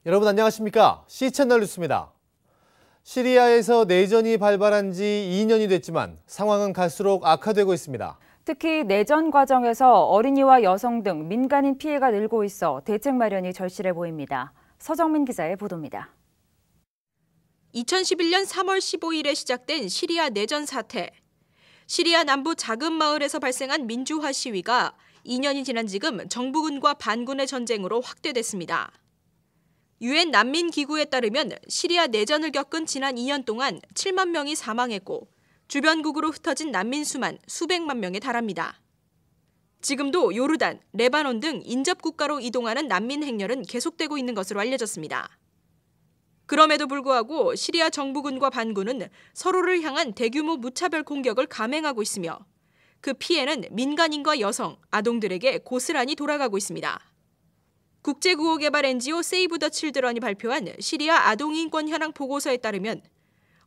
여러분 안녕하십니까? C채널 뉴스입니다. 시리아에서 내전이 발발한 지 2년이 됐지만 상황은 갈수록 악화되고 있습니다. 특히 내전 과정에서 어린이와 여성 등 민간인 피해가 늘고 있어 대책 마련이 절실해 보입니다. 서정민 기자의 보도입니다. 2011년 3월 15일에 시작된 시리아 내전 사태. 시리아 남부 작은 마을에서 발생한 민주화 시위가 2년이 지난 지금 정부군과 반군의 전쟁으로 확대됐습니다. 유엔 난민기구에 따르면 시리아 내전을 겪은 지난 2년 동안 7만 명이 사망했고 주변국으로 흩어진 난민 수만 수백만 명에 달합니다. 지금도 요르단, 레바논 등 인접 국가로 이동하는 난민 행렬은 계속되고 있는 것으로 알려졌습니다. 그럼에도 불구하고 시리아 정부군과 반군은 서로를 향한 대규모 무차별 공격을 감행하고 있으며 그 피해는 민간인과 여성, 아동들에게 고스란히 돌아가고 있습니다. 국제구호개발 NGO 세이브 더 칠드런이 발표한 시리아 아동인권 현황 보고서에 따르면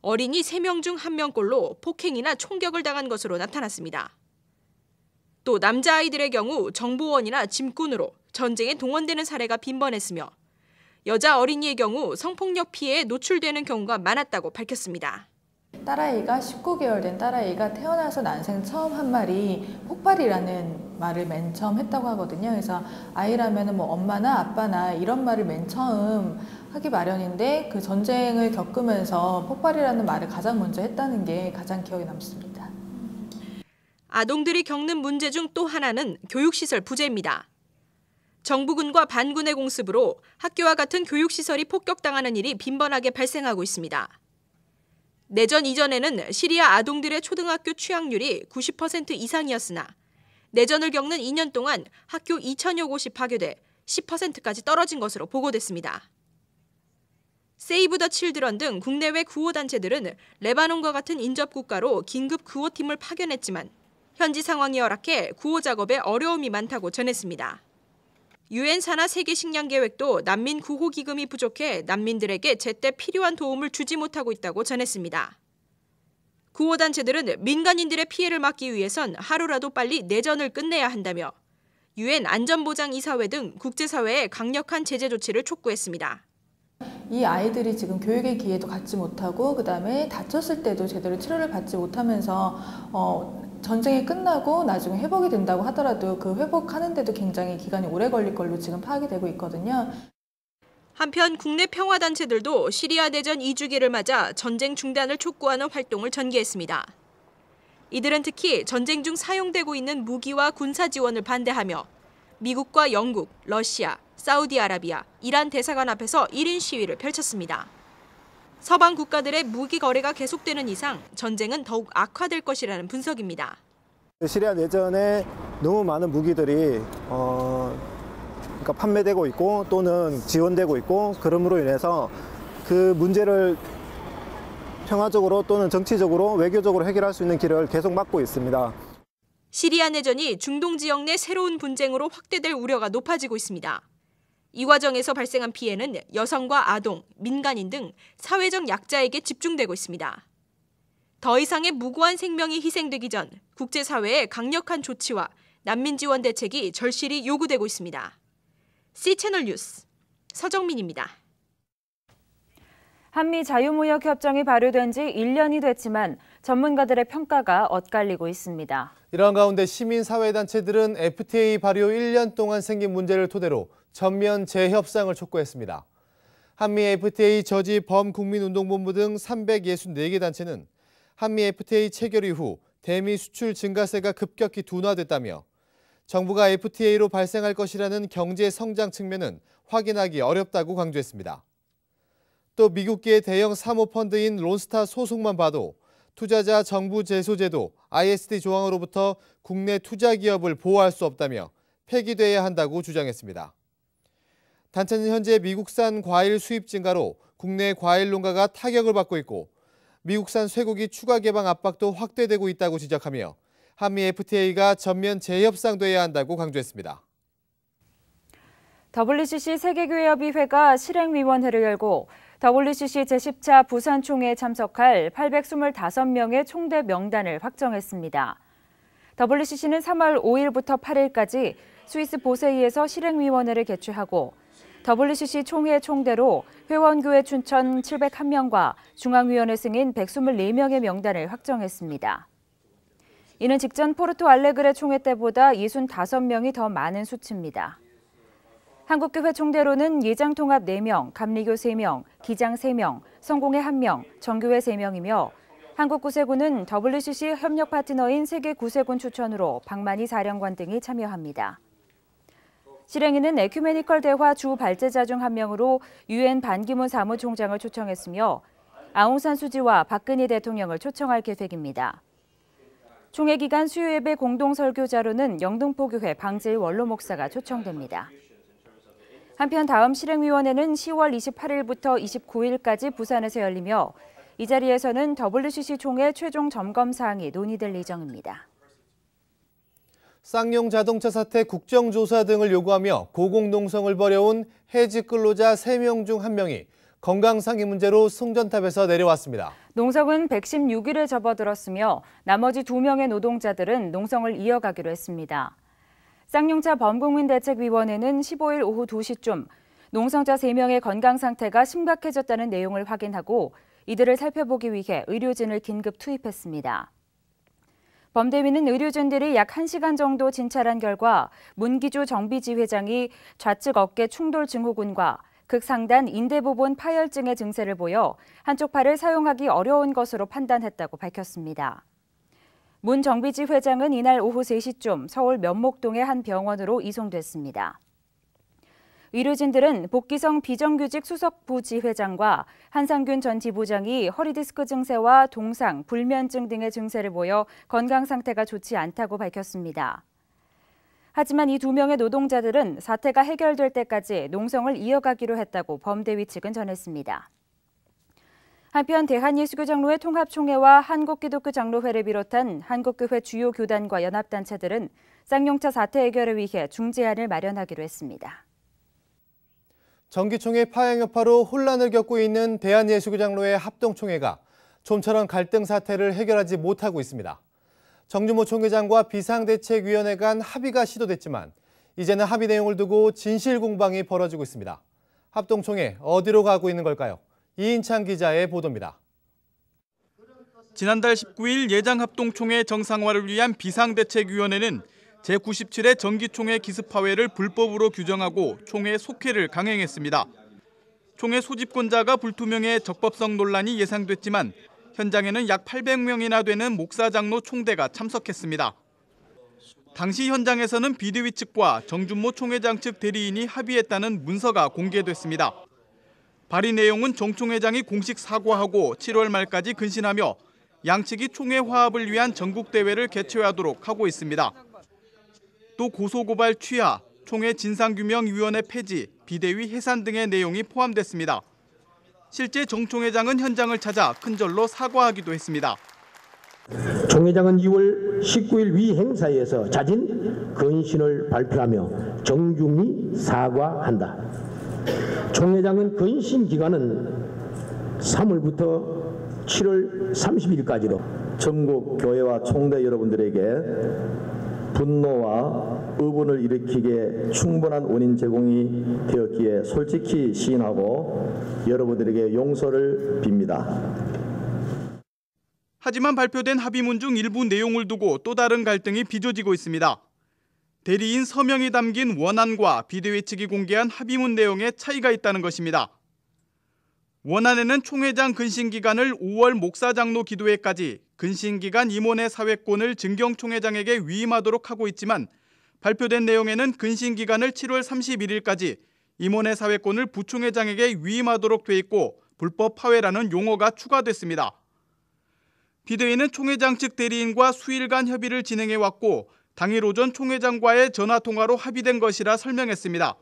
어린이 3명 중 1명꼴로 폭행이나 총격을 당한 것으로 나타났습니다. 또 남자아이들의 경우 정보원이나 짐꾼으로 전쟁에 동원되는 사례가 빈번했으며 여자 어린이의 경우 성폭력 피해에 노출되는 경우가 많았다고 밝혔습니다. 딸아이가 19개월 된 딸아이가 태어나서 난생 처음 한 말이 폭발이라는 말을 맨 처음 했다고 하거든요. 그래서 아이라면 뭐 엄마나 아빠나 이런 말을 맨 처음 하기 마련인데 그 전쟁을 겪으면서 폭발이라는 말을 가장 먼저 했다는 게 가장 기억에 남습니다. 아동들이 겪는 문제 중 또 하나는 교육시설 부재입니다. 정부군과 반군의 공습으로 학교와 같은 교육시설이 폭격당하는 일이 빈번하게 발생하고 있습니다. 내전 이전에는 시리아 아동들의 초등학교 취학률이 90% 이상이었으나 내전을 겪는 2년 동안 학교 2,000여 곳이 파괴돼 10%까지 떨어진 것으로 보고됐습니다. 세이브 더 칠드런 등 국내외 구호단체들은 레바논과 같은 인접국가로 긴급 구호팀을 파견했지만 현지 상황이 열악해 구호 작업에 어려움이 많다고 전했습니다. 유엔 산하 세계 식량 계획도 난민 구호 기금이 부족해 난민들에게 제때 필요한 도움을 주지 못하고 있다고 전했습니다. 구호 단체들은 민간인들의 피해를 막기 위해선 하루라도 빨리 내전을 끝내야 한다며 유엔 안전보장이사회 등 국제사회에 강력한 제재 조치를 촉구했습니다. 이 아이들이 지금 교육의 기회도 갖지 못하고 그다음에 다쳤을 때도 제대로 치료를 받지 못하면서 전쟁이 끝나고 나중에 회복이 된다고 하더라도 그 회복하는데도 굉장히 기간이 오래 걸릴 걸로 지금 파악이 되고 있거든요. 한편 국내 평화단체들도 시리아 내전 2주기를 맞아 전쟁 중단을 촉구하는 활동을 전개했습니다. 이들은 특히 전쟁 중 사용되고 있는 무기와 군사 지원을 반대하며 미국과 영국, 러시아, 사우디아라비아, 이란 대사관 앞에서 1인 시위를 펼쳤습니다. 서방 국가들의 무기 거래가 계속되는 이상 전쟁은 더욱 악화될 것이라는 분석입니다. 시리아 내전에 너무 많은 무기들이 그러니까 판매되고 있고 또는 지원되고 있고 그러므로 인해서 그 문제를 평화적으로 또는 정치적으로 외교적으로 해결할 수 있는 길을 계속 막고 있습니다. 시리아 내전이 중동 지역 내 새로운 분쟁으로 확대될 우려가 높아지고 있습니다. 이 과정에서 발생한 피해는 여성과 아동, 민간인 등 사회적 약자에게 집중되고 있습니다. 더 이상의 무고한 생명이 희생되기 전 국제사회의 강력한 조치와 난민 지원 대책이 절실히 요구되고 있습니다. C채널 뉴스 서정민입니다. 한미 자유무역 협정이 발효된 지 1년이 됐지만 전문가들의 평가가 엇갈리고 있습니다. 이러한 가운데 시민사회단체들은 FTA 발효 1년 동안 생긴 문제를 토대로 전면 재협상을 촉구했습니다. 한미 FTA 저지 범국민운동본부 등 364개 단체는 한미 FTA 체결 이후 대미 수출 증가세가 급격히 둔화됐다며 정부가 FTA로 발생할 것이라는 경제 성장 측면은 확인하기 어렵다고 강조했습니다. 또 미국계 대형 사모펀드인 론스타 소속만 봐도 투자자 정부 제소제도 ISD 조항으로부터 국내 투자 기업을 보호할 수 없다며 폐기돼야 한다고 주장했습니다. 단체는 현재 미국산 과일 수입 증가로 국내 과일 농가가 타격을 받고 있고 미국산 쇠고기 추가 개방 압박도 확대되고 있다고 지적하며 한미 FTA가 전면 재협상돼야 한다고 강조했습니다. WCC 세계교회협의회가 실행위원회를 열고 WCC 제10차 부산총회에 참석할 825명의 총대 명단을 확정했습니다. WCC는 3월 5일부터 8일까지 스위스 보세이에서 실행위원회를 개최하고 WCC 총회 총대로 회원교회 춘천 701명과 중앙위원회 승인 124명의 명단을 확정했습니다. 이는 직전 포르토 알레그레 총회 때보다 65명이 더 많은 수치입니다. 한국교회 총대로는 예장 통합 4명, 감리교 3명, 기장 3명, 성공회 1명, 정교회 3명이며 한국구세군은 WCC 협력 파트너인 세계 구세군 추천으로 박만희 사령관 등이 참여합니다. 실행위는 에큐메니컬 대화 주 발제자 중 1명으로 유엔 반기문 사무총장을 초청했으며 아웅산 수지와 박근혜 대통령을 초청할 계획입니다. 총회 기간 수요 예배 공동 설교자로는 영등포교회 방질 원로 목사가 초청됩니다. 한편 다음 실행위원회는 10월 28일부터 29일까지 부산에서 열리며 이 자리에서는 WCC 총회 최종 점검 사항이 논의될 예정입니다. 쌍용 자동차 사태 국정조사 등을 요구하며 고공농성을 벌여온 해직 근로자 3명 중 1명이 건강상의 문제로 송전탑에서 내려왔습니다. 농성은 116일에 접어들었으며 나머지 2명의 노동자들은 농성을 이어가기로 했습니다. 쌍용차 범국민대책위원회는 15일 오후 2시쯤 농성자 3명의 건강 상태가 심각해졌다는 내용을 확인하고 이들을 살펴보기 위해 의료진을 긴급 투입했습니다. 범대위는 의료진들이 약 1시간 정도 진찰한 결과 문기주 정비지회장이 좌측 어깨 충돌 증후군과 극상단 인대부분 파열증의 증세를 보여 한쪽 팔을 사용하기 어려운 것으로 판단했다고 밝혔습니다. 문 정비지 회장은 이날 오후 3시쯤 서울 면목동의 한 병원으로 이송됐습니다. 의료진들은 복기성 비정규직 수석부지회장과 한상균 전 지부장이 허리디스크 증세와 동상, 불면증 등의 증세를 보여 건강 상태가 좋지 않다고 밝혔습니다. 하지만 이 2명의 노동자들은 사태가 해결될 때까지 농성을 이어가기로 했다고 범대위 측은 전했습니다. 한편 대한예수교장로회 통합총회와 한국기독교장로회를 비롯한 한국교회 주요 교단과 연합단체들은 쌍용차 사태 해결을 위해 중재안을 마련하기로 했습니다. 정기총회 파행 여파로 혼란을 겪고 있는 대한예수교장로회 합동총회가 좀처럼 갈등 사태를 해결하지 못하고 있습니다. 정준모 총회장과 비상대책위원회 간 합의가 시도됐지만 이제는 합의 내용을 두고 진실 공방이 벌어지고 있습니다. 합동총회 어디로 가고 있는 걸까요? 이인찬 기자의 보도입니다. 지난달 19일 예장합동총회 정상화를 위한 비상대책위원회는 제97회 정기총회 기습파회를 불법으로 규정하고 총회 속회를 강행했습니다. 총회 소집권자가 불투명해 적법성 논란이 예상됐지만 현장에는 약 800명이나 되는 목사 장로 총대가 참석했습니다. 당시 현장에서는 비대위 측과 정준모 총회장 측 대리인이 합의했다는 문서가 공개됐습니다. 발의 내용은 정 총회장이 공식 사과하고 7월 말까지 근신하며 양측이 총회 화합을 위한 전국대회를 개최하도록 하고 있습니다. 또 고소고발 취하, 총회 진상규명위원회 폐지, 비대위 해산 등의 내용이 포함됐습니다. 실제 정 총회장은 현장을 찾아 큰절로 사과하기도 했습니다. 총회장은 2월 19일 위 행사에서 자진 근신을 발표하며 정중히 사과한다. 총회장은 근신 기간은 3월부터 7월 30일까지로 전국 교회와 총대 여러분들에게 분노와 의문을 일으키게 충분한 원인 제공이 되었기에 솔직히 시인하고 여러분들에게 용서를 빕니다. 하지만 발표된 합의문 중 일부 내용을 두고 또 다른 갈등이 빚어지고 있습니다. 대리인 서명이 담긴 원안과 비대위 측이 공개한 합의문 내용에 차이가 있다는 것입니다. 원안에는 총회장 근신기간을 5월 목사장로 기도회까지, 근신기간 임원회 사회권을 증경 총회장에게 위임하도록 하고 있지만 발표된 내용에는 근신기간을 7월 31일까지, 임원회 사회권을 부총회장에게 위임하도록 돼 있고 불법 파회라는 용어가 추가됐습니다. 비대위는 총회장 측 대리인과 수일간 협의를 진행해왔고 당일 오전 총회장과의 전화통화로 합의된 것이라 설명했습니다.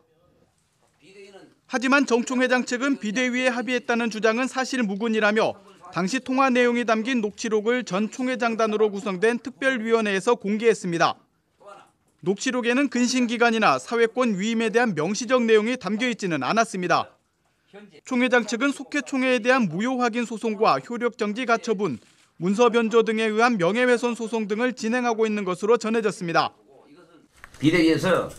하지만 정 총회장 측은 비대위에 합의했다는 주장은 사실 무근이라며 당시 통화 내용이 담긴 녹취록을 전 총회장단으로 구성된 특별위원회에서 공개했습니다. 녹취록에는 근신기간이나 사회권 위임에 대한 명시적 내용이 담겨있지는 않았습니다. 총회장 측은 속회 총회에 대한 무효 확인 소송과 효력정지 가처분, 문서 변조 등에 의한 명예훼손 소송 등을 진행하고 있는 것으로 전해졌습니다. 비대위에서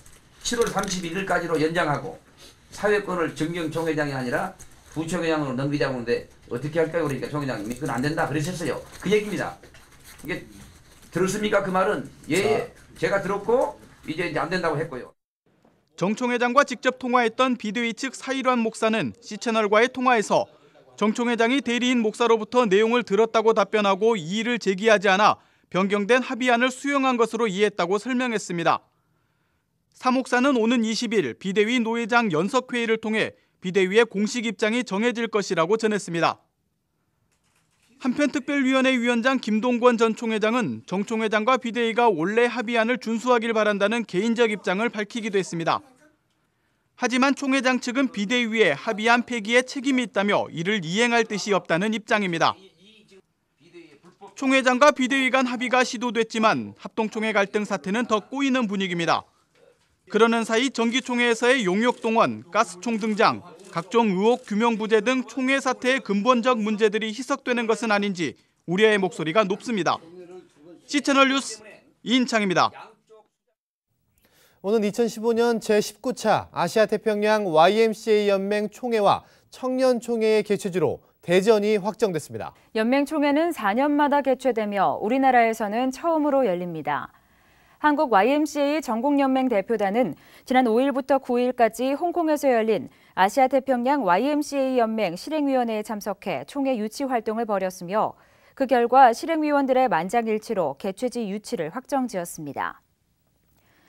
7월 31일까지로 연장하고 사회권을 정경 총회장이 아니라 부총회장으로 넘기자고 하는데 어떻게 할까요? 그러니까 총회장님이 그건 안 된다 그러셨어요. 그 얘기입니다. 이게 들었습니까? 그 말은 예, 제가 들었고 이제 안 된다고 했고요. 정 총회장과 직접 통화했던 비대위 측 사일환 목사는 C채널과의 통화에서 정 총회장이 대리인 목사로부터 내용을 들었다고 답변하고 이의를 제기하지 않아 변경된 합의안을 수용한 것으로 이해했다고 설명했습니다. 사 목사는 오는 20일 비대위 노회장 연석회의를 통해 비대위의 공식 입장이 정해질 것이라고 전했습니다. 한편 특별위원회 위원장 김동권 전 총회장은 정 총회장과 비대위가 원래 합의안을 준수하길 바란다는 개인적 입장을 밝히기도 했습니다. 하지만 총회장 측은 비대위의 합의안 폐기에 책임이 있다며 이를 이행할 뜻이 없다는 입장입니다. 총회장과 비대위 간 합의가 시도됐지만 합동총회 갈등 사태는 더 꼬이는 분위기입니다. 그러는 사이 정기총회에서의 용역동원, 가스총 등장, 각종 의혹 규명 부재 등 총회 사태의 근본적 문제들이 희석되는 것은 아닌지 우려의 목소리가 높습니다. C채널 뉴스 이인창입니다. 오는 2015년 제19차 아시아태평양 YMCA 연맹 총회와 청년총회의 개최지로 대전이 확정됐습니다. 연맹 총회는 4년마다 개최되며 우리나라에서는 처음으로 열립니다. 한국 YMCA 전국연맹 대표단은 지난 5일부터 9일까지 홍콩에서 열린 아시아태평양 YMCA 연맹 실행위원회에 참석해 총회 유치 활동을 벌였으며 그 결과 실행위원들의 만장일치로 개최지 유치를 확정지었습니다.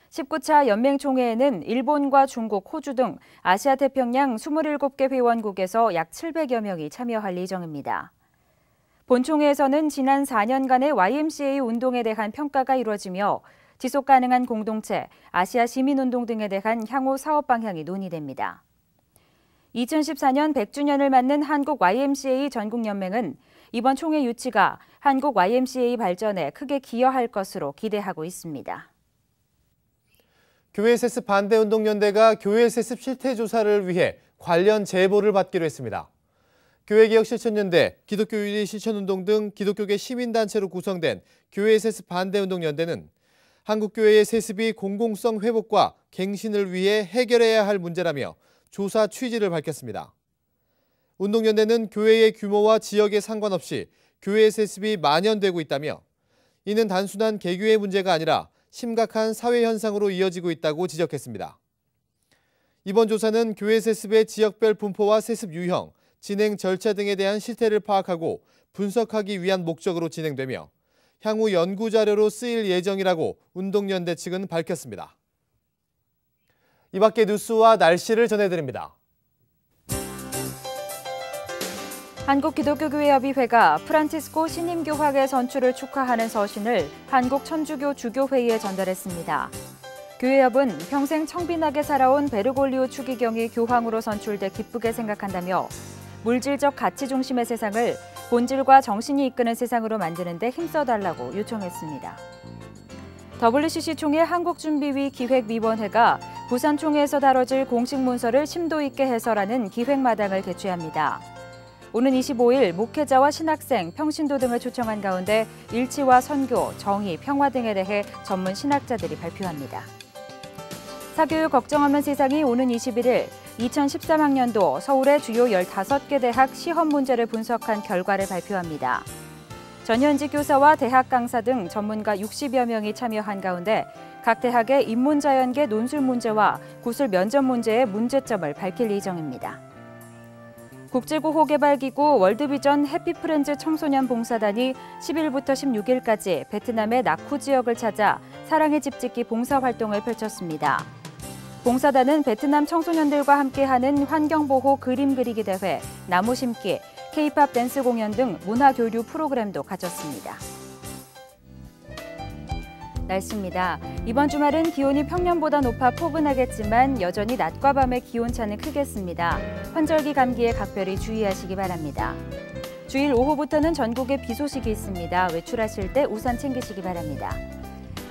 19차 연맹총회에는 일본과 중국, 호주 등 아시아태평양 27개 회원국에서 약 700여 명이 참여할 예정입니다. 본총회에서는 지난 4년간의 YMCA 운동에 대한 평가가 이루어지며 지속가능한 공동체, 아시아 시민운동 등에 대한 향후 사업 방향이 논의됩니다. 2014년 100주년을 맞는 한국 YMCA 전국연맹은 이번 총회 유치가 한국 YMCA 발전에 크게 기여할 것으로 기대하고 있습니다. 교회 세습 반대운동연대가 교회 세습 실태조사를 위해 관련 제보를 받기로 했습니다. 교회개혁실천연대, 기독교윤리 실천운동 등 기독교계 시민단체로 구성된 교회 세습 반대운동연대는 한국교회의 세습이 공공성 회복과 갱신을 위해 해결해야 할 문제라며 조사 취지를 밝혔습니다. 운동연대는 교회의 규모와 지역에 상관없이 교회 세습이 만연되고 있다며 이는 단순한 개교의 문제가 아니라 심각한 사회 현상으로 이어지고 있다고 지적했습니다. 이번 조사는 교회 세습의 지역별 분포와 세습 유형, 진행 절차 등에 대한 실태를 파악하고 분석하기 위한 목적으로 진행되며 향후 연구자료로 쓰일 예정이라고 운동연대 측은 밝혔습니다. 이 밖의 뉴스와 날씨를 전해드립니다. 한국기독교교회협의회가 프란치스코 신임교황의 선출을 축하하는 서신을 한국천주교 주교회의에 전달했습니다. 교회협은 평생 청빈하게 살아온 베르골리오 추기경이 교황으로 선출돼 기쁘게 생각한다며 물질적 가치 중심의 세상을 본질과 정신이 이끄는 세상으로 만드는 데 힘써달라고 요청했습니다. WCC 총회 한국준비위 기획위원회가 부산 총회에서 다뤄질 공식 문서를 심도 있게 해설하는 기획마당을 개최합니다. 오는 25일 목회자와 신학생, 평신도 등을 초청한 가운데 일치와 선교, 정의, 평화 등에 대해 전문 신학자들이 발표합니다. 사교육 걱정 없는 세상이 오는 21일 2013학년도 서울의 주요 15개 대학 시험 문제를 분석한 결과를 발표합니다. 전현직 교사와 대학 강사 등 전문가 60여 명이 참여한 가운데 각 대학의 인문자연계 논술 문제와 구술 면접 문제의 문제점을 밝힐 예정입니다. 국제구호개발기구 월드비전 해피프렌즈 청소년 봉사단이 10일부터 16일까지 베트남의 나쿠 지역을 찾아 사랑의 집 짓기 봉사활동을 펼쳤습니다. 봉사단은 베트남 청소년들과 함께하는 환경보호 그림 그리기 대회, 나무 심기, K-팝 댄스 공연 등 문화교류 프로그램도 가졌습니다. 날씨입니다. 이번 주말은 기온이 평년보다 높아 포근하겠지만 여전히 낮과 밤의 기온차는 크겠습니다. 환절기 감기에 각별히 주의하시기 바랍니다. 주일 오후부터는 전국에 비 소식이 있습니다. 외출하실 때 우산 챙기시기 바랍니다.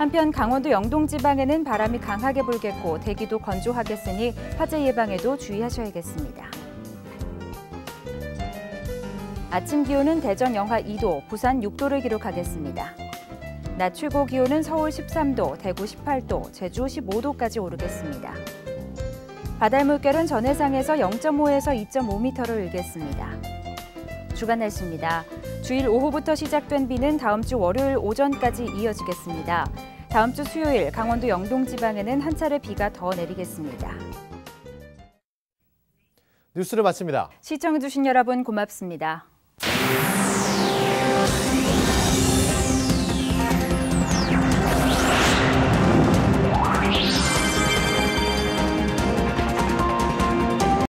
한편 강원도 영동 지방에는 바람이 강하게 불겠고 대기도 건조하겠으니 화재 예방에도 주의하셔야겠습니다. 아침 기온은 대전 영하 2도, 부산 6도를 기록하겠습니다. 낮 최고 기온은 서울 13도, 대구 18도, 제주 15도까지 오르겠습니다. 바다의 물결은 전해상에서 0.5에서 2.5m를 일겠습니다. 주간 날씨입니다. 주일 오후부터 시작된 비는 다음 주 월요일 오전까지 이어지겠습니다. 다음 주 수요일 강원도 영동 지방에는 한 차례 비가 더 내리겠습니다. 뉴스를 마칩니다. 시청해주신 여러분 고맙습니다.